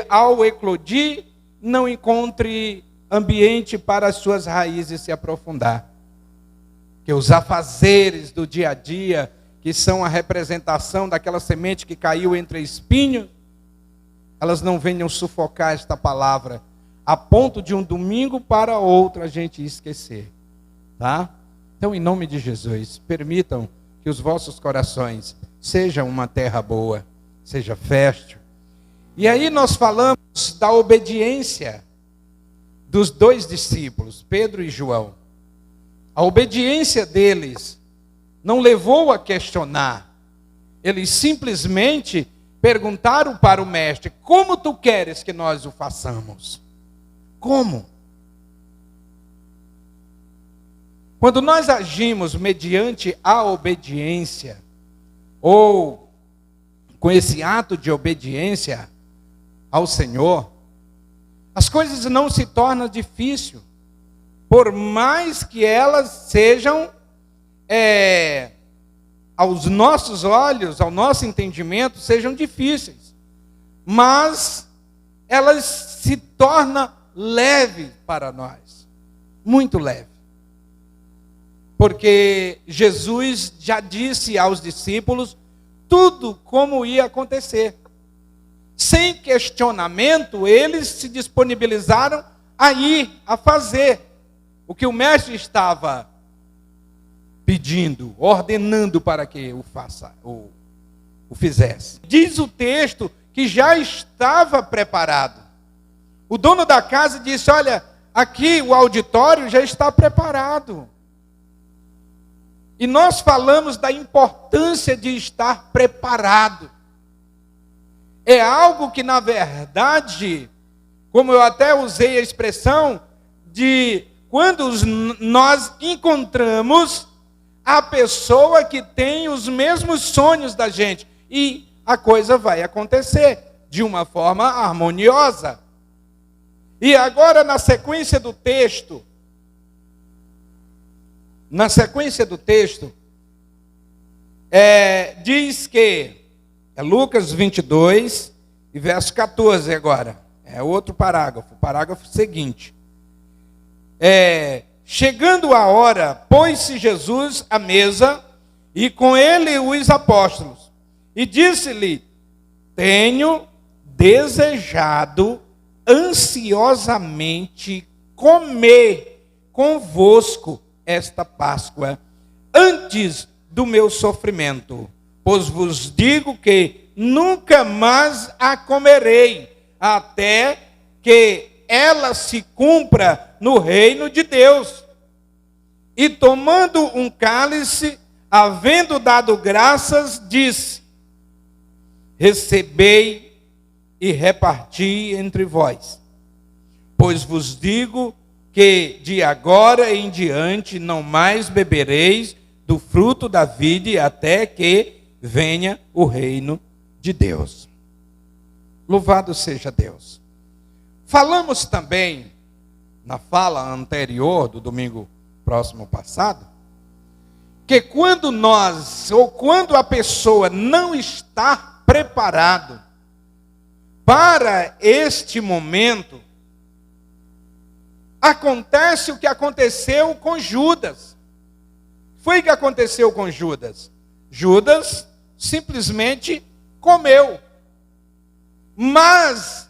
ao eclodir, não encontre ambiente para as suas raízes se aprofundar. Que os afazeres do dia a dia, que são a representação daquela semente que caiu entre espinhos, elas não venham sufocar esta palavra, a ponto de um domingo para outro a gente esquecer. Tá? Então, em nome de Jesus, permitam que os vossos corações sejam uma terra boa, seja fértil. E aí nós falamos da obediência dos dois discípulos, Pedro e João. A obediência deles não levou a questionar. Eles simplesmente perguntaram para o mestre: como tu queres que nós o façamos? Como? Quando nós agimos mediante a obediência, ou com esse ato de obediência ao Senhor, as coisas não se tornam difíceis, por mais que elas sejam, aos nossos olhos, ao nosso entendimento, sejam difíceis. Mas elas se tornam leves para nós, muito leve. Porque Jesus já disse aos discípulos tudo como ia acontecer. Sem questionamento, eles se disponibilizaram a ir, a fazer o que o mestre estava pedindo, ordenando para que o fizesse. Diz o texto que já estava preparado. O dono da casa disse: olha, aqui o auditório já está preparado. E nós falamos da importância de estar preparado. É algo que, na verdade, como eu até usei a expressão, de quando nós encontramos a pessoa que tem os mesmos sonhos da gente, e a coisa vai acontecer de uma forma harmoniosa. E agora, na sequência do texto, diz que, é Lucas 22, e verso 14 agora, é outro parágrafo, o parágrafo seguinte. Chegando a hora, pôs-se Jesus à mesa, e com ele os apóstolos, e disse-lhe: tenho desejado ansiosamente comer convosco esta Páscoa, antes do meu sofrimento, pois vos digo que nunca mais a comerei, até que ela se cumpra no reino de Deus. E tomando um cálice, havendo dado graças, disse: recebei e reparti entre vós, pois vos digo que de agora em diante não mais bebereis do fruto da vide até que venha o reino de Deus. Louvado seja Deus. Falamos também, na fala anterior do domingo próximo passado, que quando a pessoa não está preparado para este momento, acontece o que aconteceu com Judas. Foi o que aconteceu com Judas. Judas simplesmente comeu. Mas,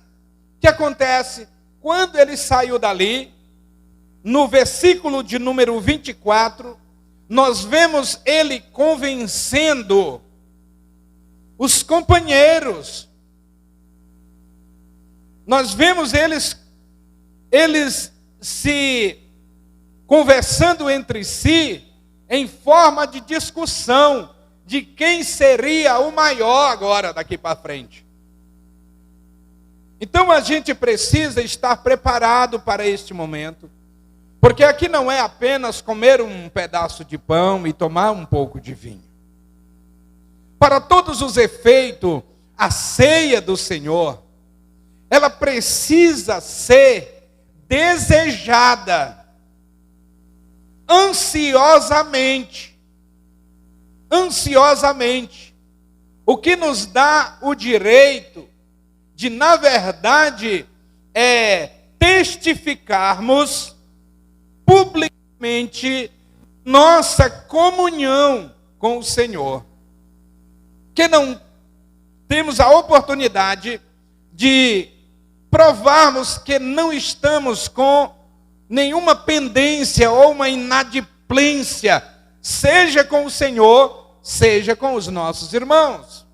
o que acontece? Quando ele saiu dali, no versículo de número 24, nós vemos ele convencendo os companheiros. Nós vemos eles se conversando entre si em forma de discussão de quem seria o maior agora daqui para frente. Então a gente precisa estar preparado para este momento, porque aqui não é apenas comer um pedaço de pão e tomar um pouco de vinho. Para todos os efeitos, a ceia do Senhor, ela precisa ser desejada ansiosamente, o que nos dá o direito de, na verdade, testificarmos publicamente nossa comunhão com o Senhor. Que não temos a oportunidade de provarmos que não estamos com nenhuma pendência ou uma inadimplência, seja com o Senhor, seja com os nossos irmãos.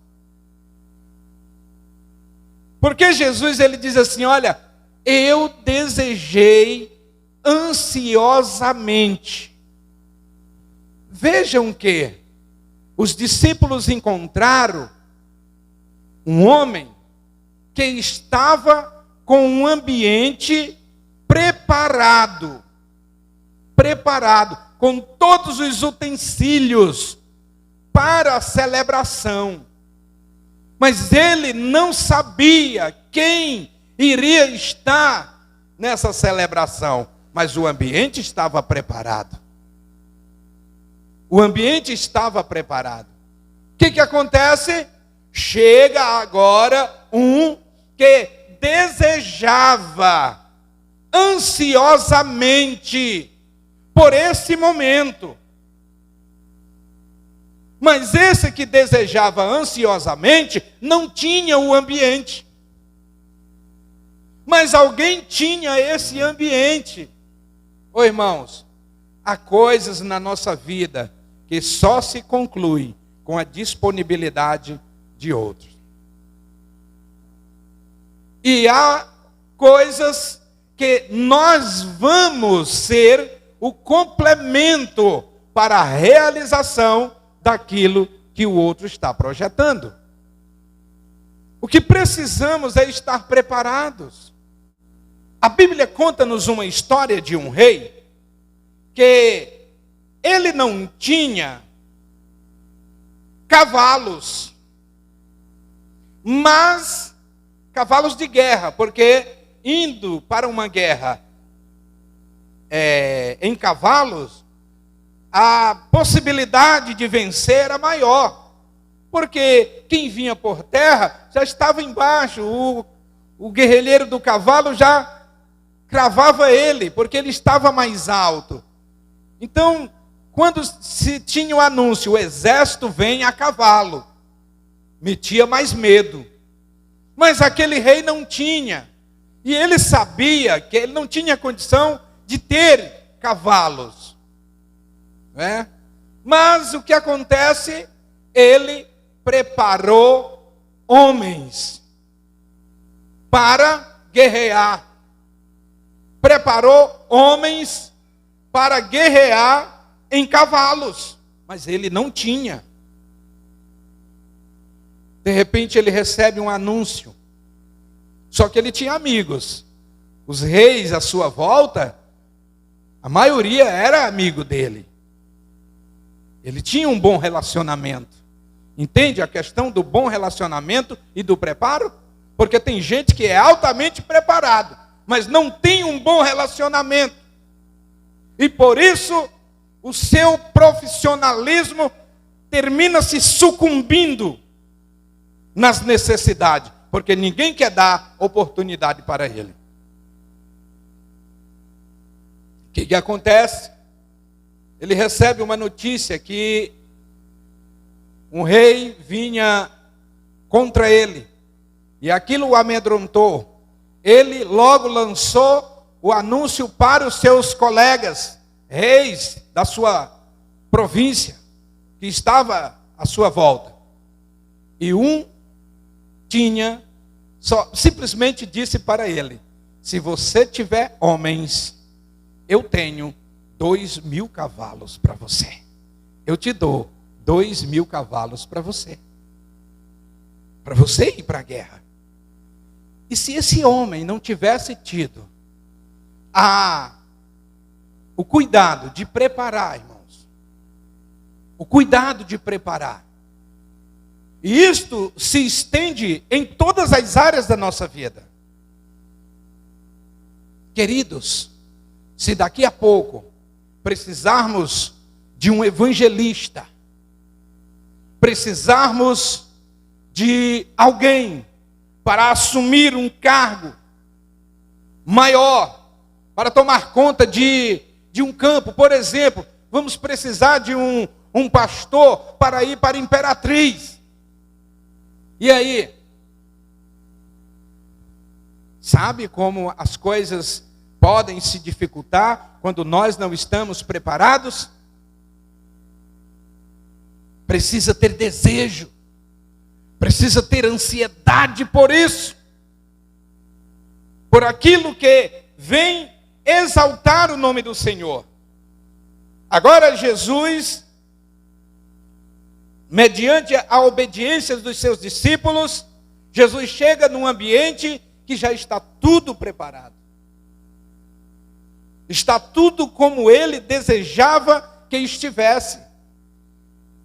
Porque Jesus, ele diz assim, olha, eu desejei ansiosamente. Vejam que os discípulos encontraram um homem que estava com um ambiente preparado, com todos os utensílios para a celebração. Mas ele não sabia quem iria estar nessa celebração, mas o ambiente estava preparado. O ambiente estava preparado. O que acontece? Chega agora um que desejava ansiosamente por esse momento. Mas esse que desejava ansiosamente não tinha o ambiente. Mas alguém tinha esse ambiente. Ô irmãos, há coisas na nossa vida que só se conclui com a disponibilidade de outros. E há coisas que nós vamos ser o complemento para a realização daquilo que o outro está projetando. O que precisamos é estar preparados. A Bíblia conta-nos uma história de um rei que ele não tinha cavalos, mas cavalos de guerra, porque indo para uma guerra em cavalos, a possibilidade de vencer era maior, porque quem vinha por terra já estava embaixo, o guerrilheiro do cavalo já cravava ele, porque ele estava mais alto. Então, quando se tinha o anúncio, o exército vem a cavalo, metia mais medo. Mas aquele rei não tinha. E ele sabia que ele não tinha condição de ter cavalos. Né? Mas o que acontece? Ele preparou homens para guerrear. Preparou homens para guerrear em cavalos, mas ele não tinha. De repente ele recebe um anúncio. Só que ele tinha amigos. Os reis à sua volta, a maioria era amigo dele. Ele tinha um bom relacionamento. Entende a questão do bom relacionamento e do preparo? Porque tem gente que é altamente preparado, mas não tem um bom relacionamento. E por isso o seu profissionalismo termina se sucumbindo nas necessidades, porque ninguém quer dar oportunidade para ele. O que acontece? Ele recebe uma notícia que um rei vinha contra ele, e aquilo o amedrontou. Ele logo lançou o anúncio para os seus colegas, reis da sua província, que estava à sua volta. E um simplesmente disse para ele: se você tiver homens, eu tenho 2.000 cavalos para você. Eu te dou 2.000 cavalos para você ir para a guerra. E se esse homem não tivesse tido o cuidado de preparar, irmãos, o cuidado de preparar, e isto se estende em todas as áreas da nossa vida. Queridos, se daqui a pouco precisarmos de um evangelista, precisarmos de alguém para assumir um cargo maior, para tomar conta de um campo. Por exemplo, vamos precisar de um pastor para ir para a Imperatriz. E aí? Sabe como as coisas podem se dificultar quando nós não estamos preparados? Precisa ter desejo, precisa ter ansiedade por isso, por aquilo que vem exaltar o nome do Senhor. Agora Jesus, mediante a obediência dos seus discípulos, Jesus chega num ambiente que já está tudo preparado. Está tudo como ele desejava que estivesse.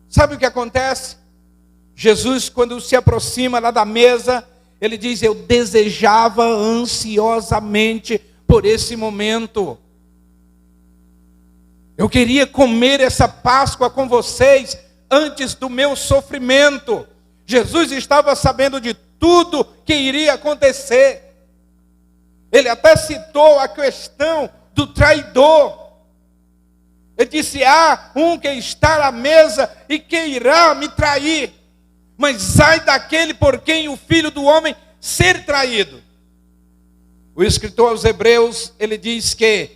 Sabe o que acontece? Jesus, quando se aproxima lá da mesa, ele diz: eu desejava ansiosamente por esse momento. Eu queria comer essa Páscoa com vocês antes do meu sofrimento. Jesus estava sabendo de tudo que iria acontecer. Ele até citou a questão do traidor. Ele disse: há um que está à mesa e que irá me trair. Mas ai daquele por quem o Filho do Homem ser traído. O escritor aos Hebreus, ele diz que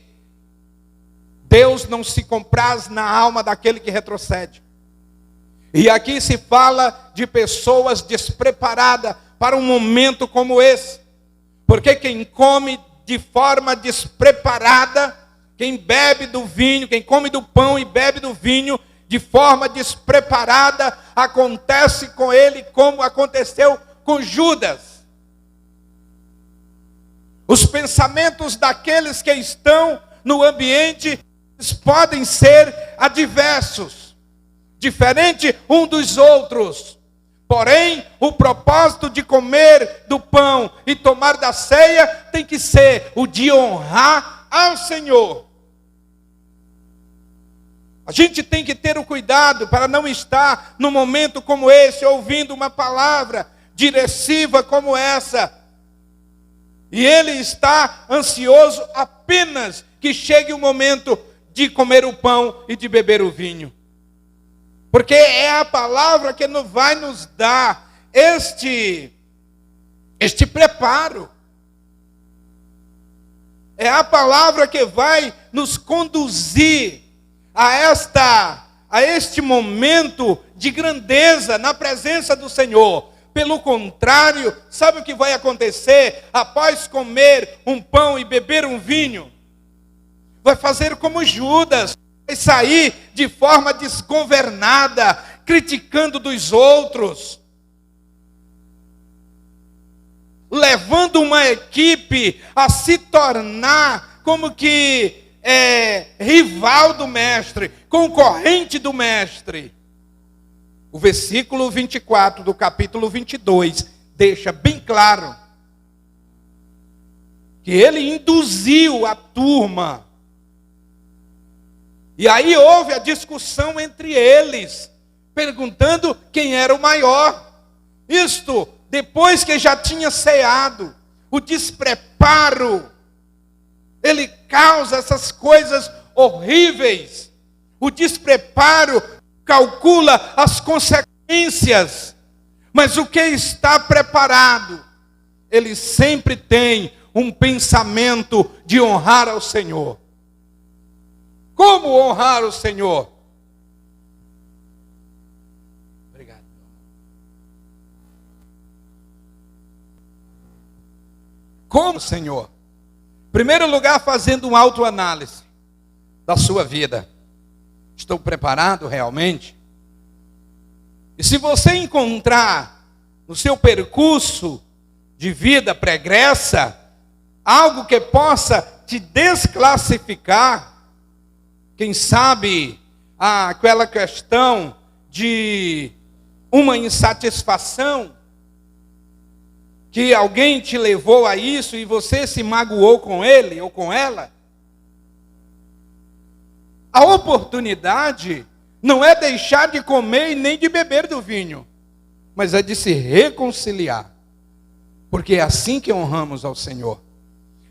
Deus não se compraz na alma daquele que retrocede. E aqui se fala de pessoas despreparadas para um momento como esse. Porque quem come de forma despreparada, quem bebe do vinho, quem come do pão e bebe do vinho de forma despreparada, acontece com ele como aconteceu com Judas. Os pensamentos daqueles que estão no ambiente podem ser adversos, diferente um dos outros. Porém, o propósito de comer do pão e tomar da ceia tem que ser o de honrar ao Senhor. A gente tem que ter o cuidado para não estar num momento como esse, ouvindo uma palavra directiva como essa. E ele está ansioso apenas que chegue o momento de comer o pão e de beber o vinho. Porque é a palavra que vai nos dar este preparo. É a palavra que vai nos conduzir a este momento de grandeza na presença do Senhor. Pelo contrário, sabe o que vai acontecer após comer um pão e beber um vinho? Vai fazer como Judas, vai sair de forma desgovernada, criticando dos outros, levando uma equipe a se tornar como que rival do mestre, concorrente do mestre. O versículo 24 do capítulo 22 deixa bem claro que ele induziu a turma. E aí houve a discussão entre eles, perguntando quem era o maior. Isto depois que já tinha ceado. O despreparo, ele causa essas coisas horríveis. O despreparo calcula as consequências. Mas o que está preparado, ele sempre tem um pensamento de honrar ao Senhor. Como honrar o Senhor? Obrigado. Como, Senhor? Em primeiro lugar, fazendo uma autoanálise da sua vida. Estou preparado realmente? E se você encontrar no seu percurso de vida pregressa algo que possa te desclassificar, quem sabe aquela questão de uma insatisfação, que alguém te levou a isso e você se magoou com ele ou com ela, a oportunidade não é deixar de comer e nem de beber do vinho, mas é de se reconciliar. Porque é assim que honramos ao Senhor.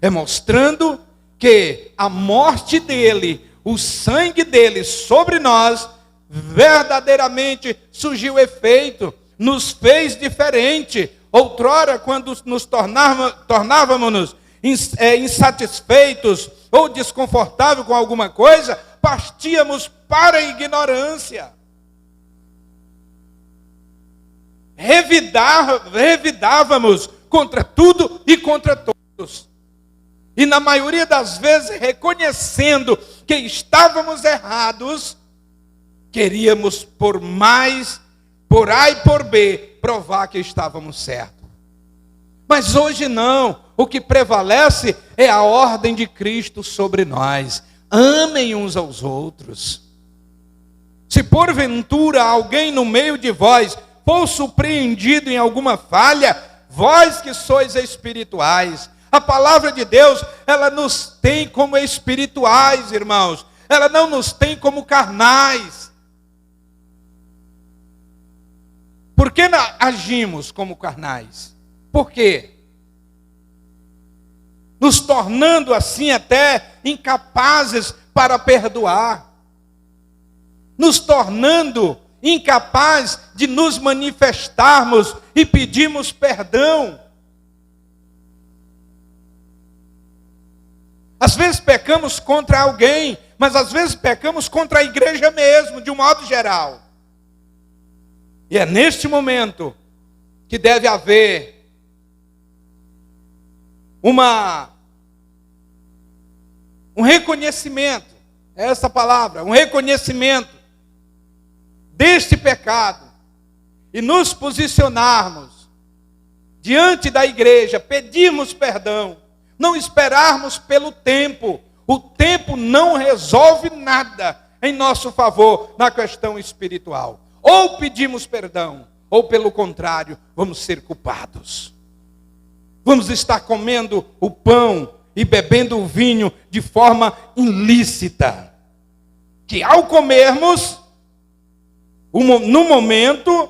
É mostrando que a morte dele, o sangue dele sobre nós, verdadeiramente surgiu efeito, nos fez diferente. Outrora, quando nos tornávamos insatisfeitos ou desconfortáveis com alguma coisa, partíamos para a ignorância. Revidávamos contra tudo e contra todos. E na maioria das vezes, reconhecendo que estávamos errados, queríamos por A e por B, provar que estávamos certos. Mas hoje não. O que prevalece é a ordem de Cristo sobre nós. Amem uns aos outros. Se porventura alguém no meio de vós for surpreendido em alguma falha, vós que sois espirituais. A palavra de Deus, ela nos tem como espirituais, irmãos. Ela não nos tem como carnais. Por que agimos como carnais? Por quê? Nos tornando assim até incapazes para perdoar. Nos tornando incapazes de nos manifestarmos e pedirmos perdão. Às vezes pecamos contra alguém, mas às vezes pecamos contra a igreja mesmo, de um modo geral. E é neste momento que deve haver um reconhecimento, é essa palavra, um reconhecimento deste pecado e nos posicionarmos diante da igreja, pedirmos perdão, não esperarmos pelo tempo. O tempo não resolve nada em nosso favor na questão espiritual. Ou pedimos perdão, ou pelo contrário, vamos ser culpados. Vamos estar comendo o pão e bebendo o vinho de forma ilícita. Que ao comermos, no momento,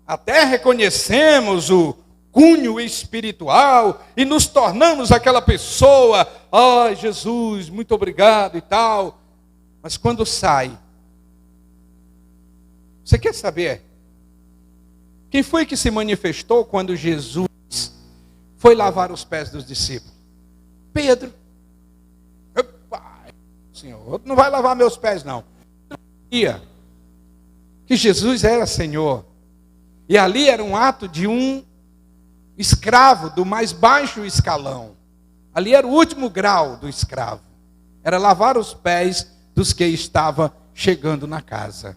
até reconhecemos o cunho espiritual e nos tornamos aquela pessoa, ai Jesus, muito obrigado e tal. Mas quando sai, você quer saber quem foi que se manifestou quando Jesus foi lavar os pés dos discípulos? Pedro. Senhor, não vai lavar meus pés não. Que Jesus era Senhor. E ali era um ato de um escravo do mais baixo escalão. Ali era o último grau do escravo. Era lavar os pés dos que estavam chegando na casa.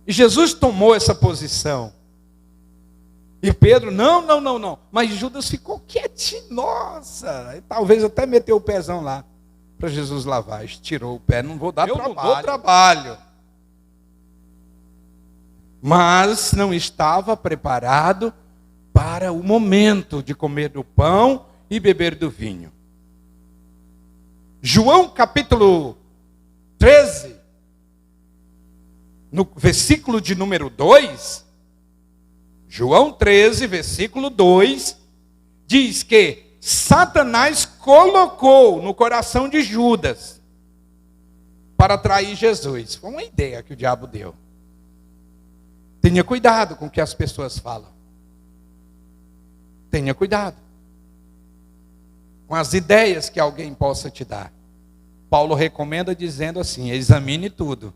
E Jesus tomou essa posição. E Pedro, não. Mas Judas ficou quietinho. Nossa, e talvez até meteu o pezão lá para Jesus lavar. Estirou o pé, não vou dar trabalho. Não dou trabalho. Mas não estava preparado para o momento de comer do pão e beber do vinho. João capítulo 13, no versículo de número 2, João 13, versículo 2, diz que Satanás colocou no coração de Judas para trair Jesus. Foi uma ideia que o diabo deu. Tenha cuidado com o que as pessoas falam. Tenha cuidado com as ideias que alguém possa te dar. Paulo recomenda dizendo assim: examine tudo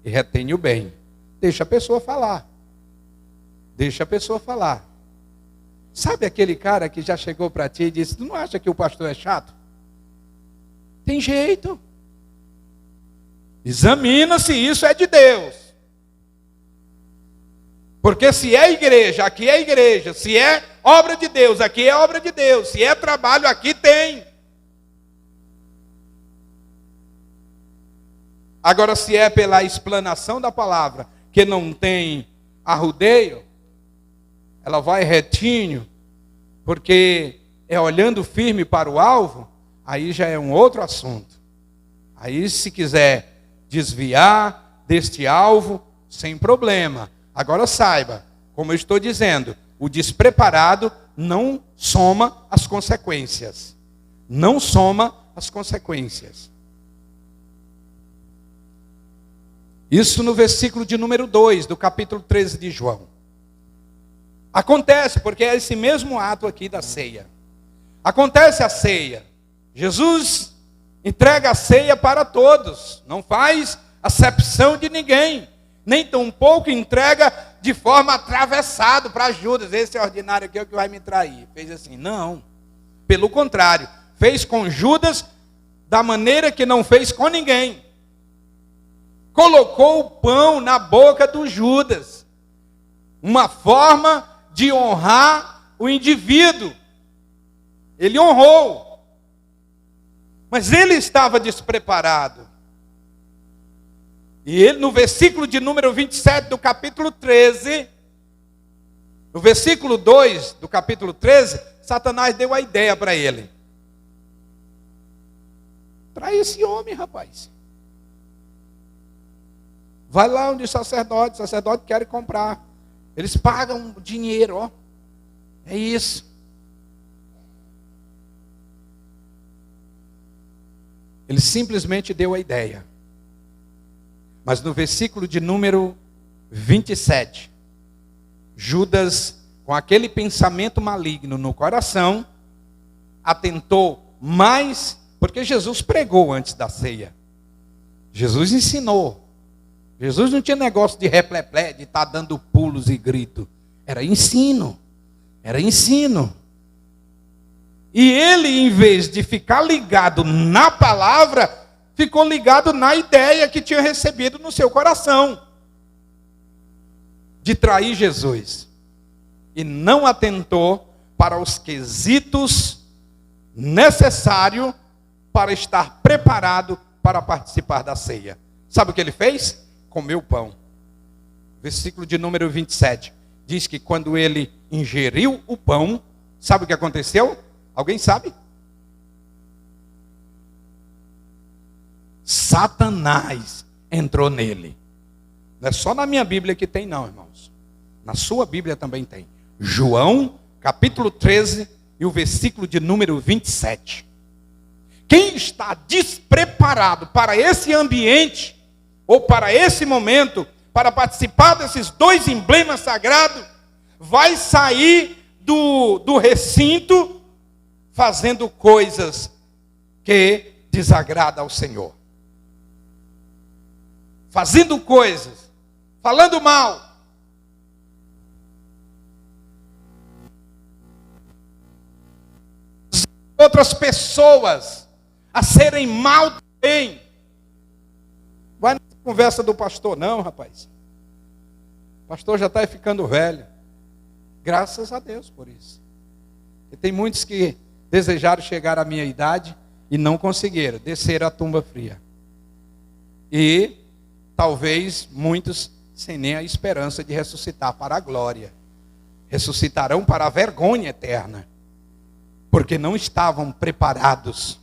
e retenha o bem. Deixa a pessoa falar. Deixa a pessoa falar. Sabe aquele cara que já chegou para ti e disse: tu não acha que o pastor é chato? Tem jeito. Examina se isso é de Deus. Porque se é igreja, aqui é igreja. Se é obra de Deus, aqui é obra de Deus. Se é trabalho, aqui tem. Agora, se é pela explanação da palavra, que não tem arrudeio, ela vai retinho, porque é olhando firme para o alvo, aí já é um outro assunto. Aí, se quiser desviar deste alvo, sem problema. Agora saiba, como eu estou dizendo, o despreparado não soma as consequências. Não soma as consequências. Isso no versículo de número 2, do capítulo 13 de João. Acontece, porque é esse mesmo ato aqui da ceia. Acontece a ceia. Jesus entrega a ceia para todos. Não faz acepção de ninguém. Nem tampouco entrega de forma atravessada para Judas. Esse é ordinário aqui é o que vai me trair. Fez assim. Não. Pelo contrário. Fez com Judas da maneira que não fez com ninguém. Colocou o pão na boca do Judas. Uma forma de honrar o indivíduo. Ele honrou. Mas ele estava despreparado. E ele, no versículo de número 27 do capítulo 13, no versículo 2 do capítulo 13, Satanás deu a ideia para ele. Traz esse homem, rapaz. Vai lá onde o sacerdote quer comprar. Eles pagam dinheiro, ó. É isso. Ele simplesmente deu a ideia. Mas no versículo de número 27, Judas, com aquele pensamento maligno no coração, atentou mais, porque Jesus pregou antes da ceia. Jesus ensinou. Jesus não tinha negócio de repleplé, de estar dando pulos e gritos. Era ensino. Era ensino. E ele, em vez de ficar ligado na palavra, ficou ligado na ideia que tinha recebido no seu coração. De trair Jesus. E não atentou para os quesitos necessários para estar preparado para participar da ceia. Sabe o que ele fez? Comeu pão. Versículo de número 27. Diz que quando ele ingeriu o pão, sabe o que aconteceu? Alguém sabe? Satanás entrou nele. Não é só na minha Bíblia que tem não, irmãos. Na sua Bíblia também tem. João, capítulo 13, e o versículo de número 27. Quem está despreparado para esse ambiente, ou para esse momento, para participar desses dois emblemas sagrados, vai sair do recinto fazendo coisas que desagradam ao Senhor. Fazendo coisas, falando mal. Outras pessoas a serem mal também. Vai na conversa do pastor, não, rapaz. O pastor já está ficando velho. Graças a Deus por isso. E tem muitos que desejaram chegar à minha idade e não conseguiram, desceram a tumba fria. E talvez muitos sem nem a esperança de ressuscitar para a glória. Ressuscitarão para a vergonha eterna. Porque não estavam preparados.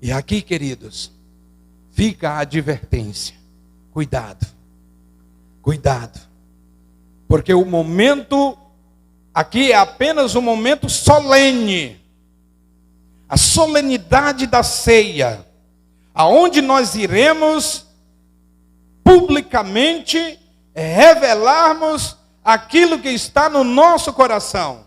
E aqui, queridos, fica a advertência. Cuidado. Cuidado. Porque o momento aqui é apenas um momento solene. A solenidade da ceia. Aonde nós iremos publicamente revelarmos aquilo que está no nosso coração.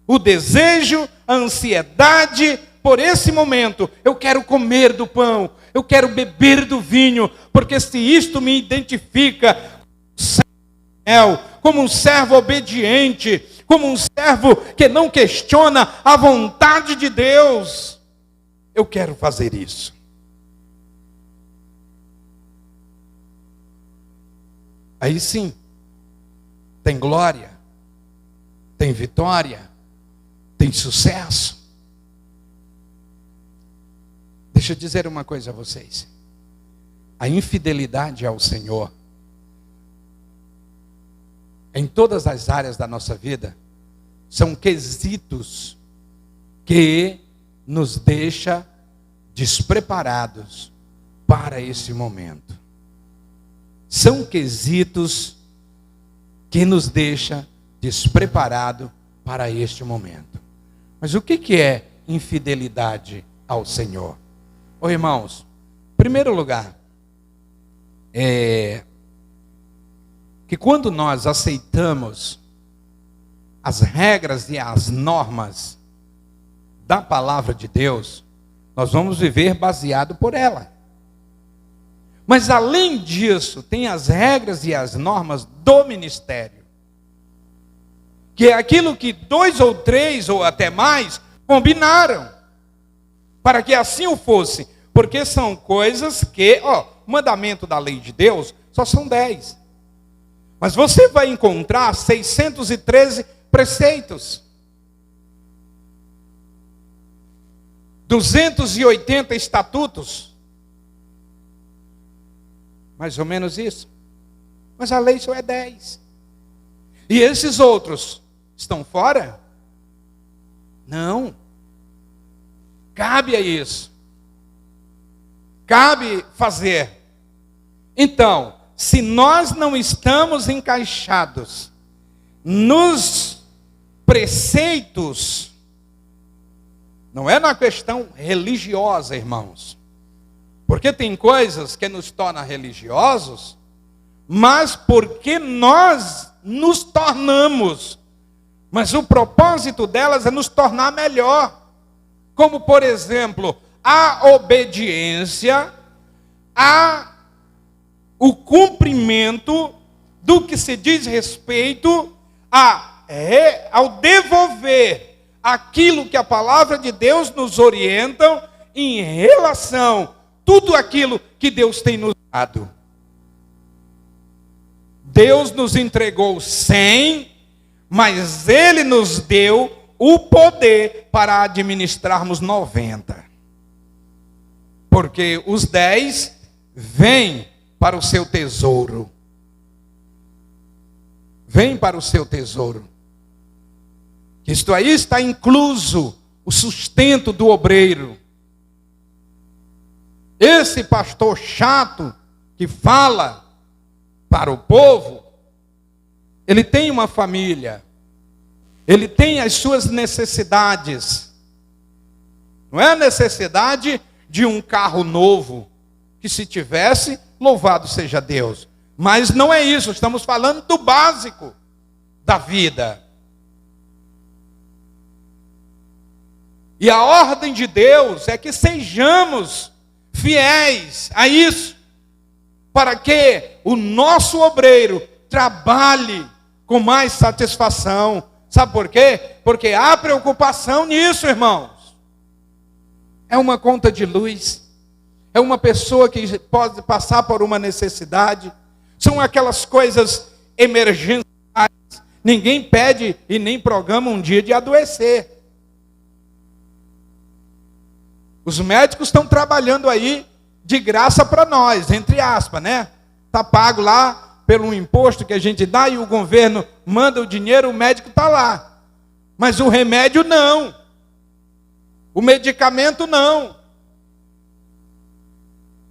O desejo, a ansiedade por esse momento. Eu quero comer do pão, eu quero beber do vinho, porque se isto me identifica como um servo obediente, como um servo que não questiona a vontade de Deus, eu quero fazer isso. Aí sim, tem glória, tem vitória, tem sucesso. Deixa eu dizer uma coisa a vocês. A infidelidade ao Senhor, em todas as áreas da nossa vida, são quesitos que nos deixa despreparados para esse momento. São quesitos que nos deixa despreparado para este momento. Mas o que é infidelidade ao Senhor? Ô irmãos, em primeiro lugar, que quando nós aceitamos as regras e as normas da palavra de Deus, nós vamos viver baseado por ela. Mas além disso, tem as regras e as normas do ministério, que é aquilo que 2 ou 3 ou até mais combinaram, para que assim o fosse, porque são coisas que, o mandamento da lei de Deus só são 10, mas você vai encontrar 613 preceitos, 280 estatutos, mais ou menos isso, mas a lei só é 10, e esses outros estão fora? Não, cabe a isso, cabe fazer. Então, se nós não estamos encaixados nos preceitos, não é na questão religiosa, irmãos, porque tem coisas que nos tornam religiosos, mas porque nós nos tornamos, mas o propósito delas é nos tornar melhor, como por exemplo, a obediência o cumprimento do que se diz respeito ao devolver aquilo que a palavra de Deus nos orienta em relação tudo aquilo que Deus tem nos dado. Deus nos entregou 100, mas Ele nos deu o poder para administrarmos 90. Porque os 10 vêm para o seu tesouro. Vem para o seu tesouro. Isto aí está incluso o sustento do obreiro. Esse pastor chato que fala para o povo, ele tem uma família, ele tem as suas necessidades. Não é a necessidade de um carro novo, que se tivesse, louvado seja Deus. Mas não é isso, estamos falando do básico da vida. E a ordem de Deus é que sejamos fiéis a isso, para que o nosso obreiro trabalhe com mais satisfação. Sabe por quê? Porque há preocupação nisso, irmãos. É uma conta de luz, é uma pessoa que pode passar por uma necessidade, são aquelas coisas emergenciais. Ninguém pede e nem programa um dia de adoecer. Os médicos estão trabalhando aí de graça para nós, entre aspas, né? Está pago lá pelo imposto que a gente dá e o governo manda o dinheiro, o médico está lá. Mas o remédio não. O medicamento não.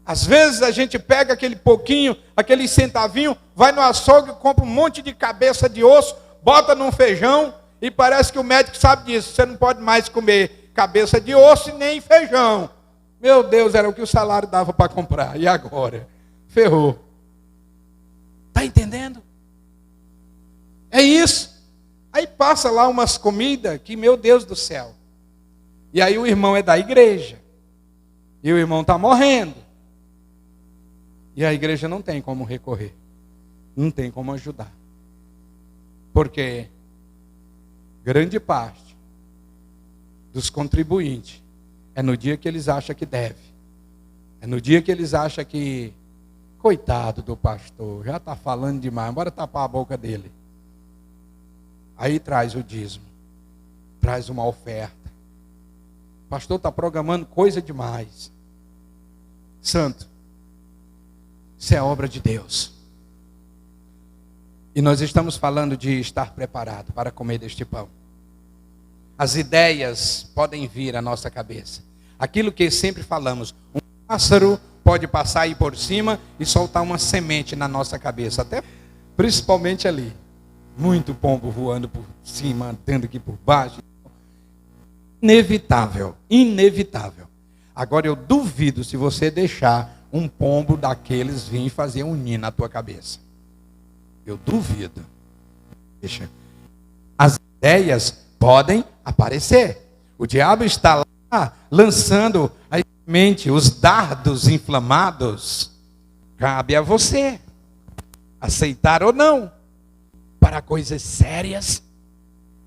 Às vezes a gente pega aquele pouquinho, aquele centavinho, vai no açougue, compra um monte de cabeça de osso, bota num feijão e parece que o médico sabe disso. Você não pode mais comer cabeça de osso e nem feijão. Meu Deus, era o que o salário dava para comprar. E agora? Ferrou. Está entendendo? É isso. Aí passa lá umas comidas que, meu Deus do céu. E aí o irmão é da igreja. E o irmão está morrendo. E a igreja não tem como recorrer. Não tem como ajudar. Porque grande parte dos contribuintes é no dia que eles acham que deve. É no dia que eles acham que, coitado do pastor, já está falando demais, bora tapar a boca dele. Aí traz o dízimo, traz uma oferta. O pastor está programando coisa demais. Santo, isso é obra de Deus. E nós estamos falando de estar preparado para comer deste pão. As ideias podem vir à nossa cabeça. Aquilo que sempre falamos, um pássaro pode passar aí por cima e soltar uma semente na nossa cabeça, até principalmente ali. muito pombo voando por cima, tendo que ir por baixo. Inevitável, inevitável. Agora eu duvido se você deixar um pombo daqueles vir fazer um ninho na tua cabeça. Eu duvido. Deixa. As ideias podem aparecer. O diabo está lá lançando a mente, os dardos inflamados. Cabe a você aceitar ou não. Para coisas sérias,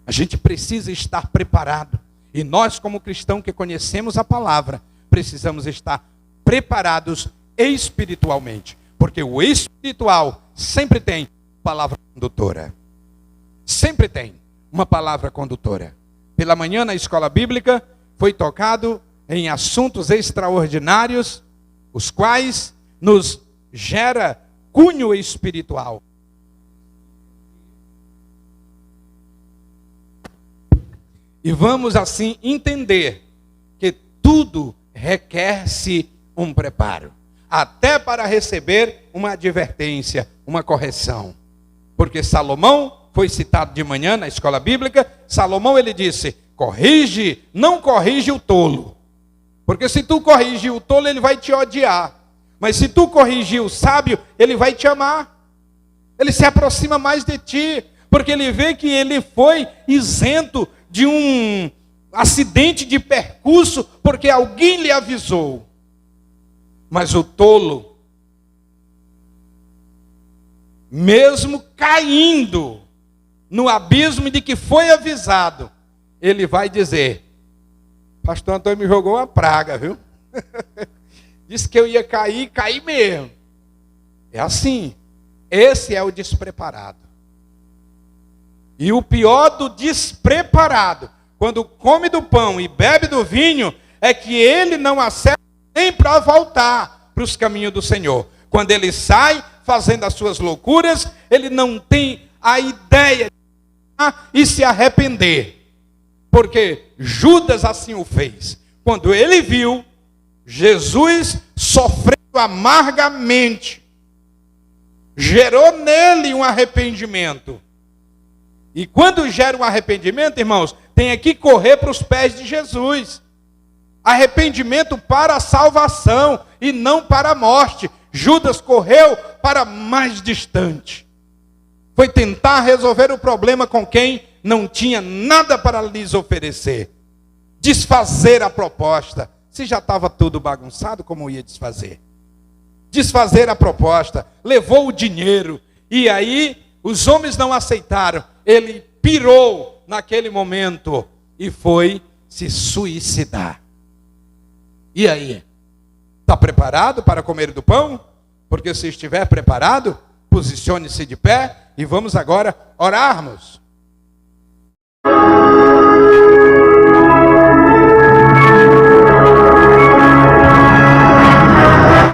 a gente precisa estar preparado. E nós, como cristãos que conhecemos a palavra, precisamos estar preparados espiritualmente. Porque o espiritual sempre tem palavra condutora. Sempre tem uma palavra condutora. Pela manhã, na escola bíblica, foi tocado em assuntos extraordinários, os quais nos gera cunho espiritual. E vamos assim entender que tudo requer-se um preparo, até para receber uma advertência, uma correção. Porque Salomão foi citado de manhã na escola bíblica. Salomão, ele disse: corrige, não corrige o tolo. Porque se tu corrigir o tolo, ele vai te odiar. Mas se tu corrigir o sábio, ele vai te amar. Ele se aproxima mais de ti, porque ele vê que ele foi isento de um acidente de percurso, porque alguém lhe avisou. Mas o tolo, mesmo caindo no abismo de que foi avisado, ele vai dizer: pastor Antônio me jogou uma praga, viu? Disse que eu ia cair, caí mesmo. É assim. Esse é o despreparado. E o pior do despreparado, quando come do pão e bebe do vinho, é que ele não acerta nem para voltar para os caminhos do Senhor. Quando ele sai fazendo as suas loucuras, ele não tem a ideia de se arrepender. Porque Judas assim o fez. Quando ele viu Jesus sofrendo amargamente, gerou nele um arrependimento. E quando gera um arrependimento, irmãos, tem que correr para os pés de Jesus. Arrependimento para a salvação e não para a morte. Judas correu para mais distante. Foi tentar resolver o problema com quem não tinha nada para lhes oferecer. Desfazer a proposta. Se já estava tudo bagunçado, como ia desfazer? Desfazer a proposta. Levou o dinheiro. E aí, os homens não aceitaram. Ele pirou naquele momento e foi se suicidar. E aí? Está preparado para comer do pão? Porque se estiver preparado, posicione-se de pé e vamos agora orarmos.